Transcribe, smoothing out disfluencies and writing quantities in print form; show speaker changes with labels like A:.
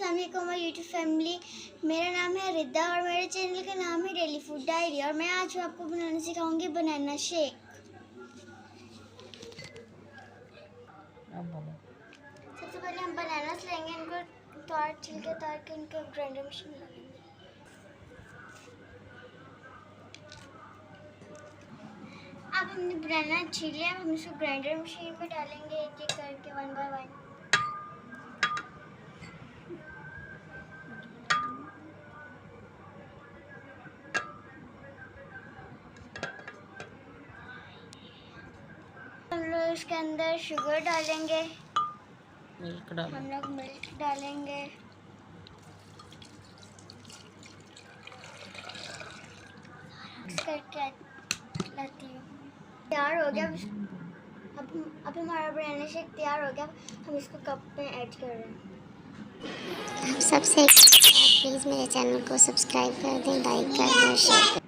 A: अस्सलाम वालेकुम my YouTube family. मेरा नाम है रिदा और मेरे चैनल का नाम है डेली फूड डायरी और मैं आज आपको बनाना सिखाऊंगी बनाना शेक। सबसे पहले हम बनानास लेंगे, इनको छिलके उतार के इनको ग्राइंडर मशीन में डालेंगे। अब हमने बनाना छील लिया, हम इसको ग्राइंडर मशीन में डालेंगे एक एक करके वन बाय वन। हम लोग इसके अंदर शुगर डालेंगे, हम लोग मिल्क डालेंगे, मिक्स करके लाती हूँ। तैयार हो गया। अब हमारा बनाना शेक तैयार हो गया। हम इसको कप में ऐड कर रहे हैं। सबसे प्लीज़ मेरे चैनल को सब्सक्राइब कर दें, लाइक कर दें, शेयर कर दें।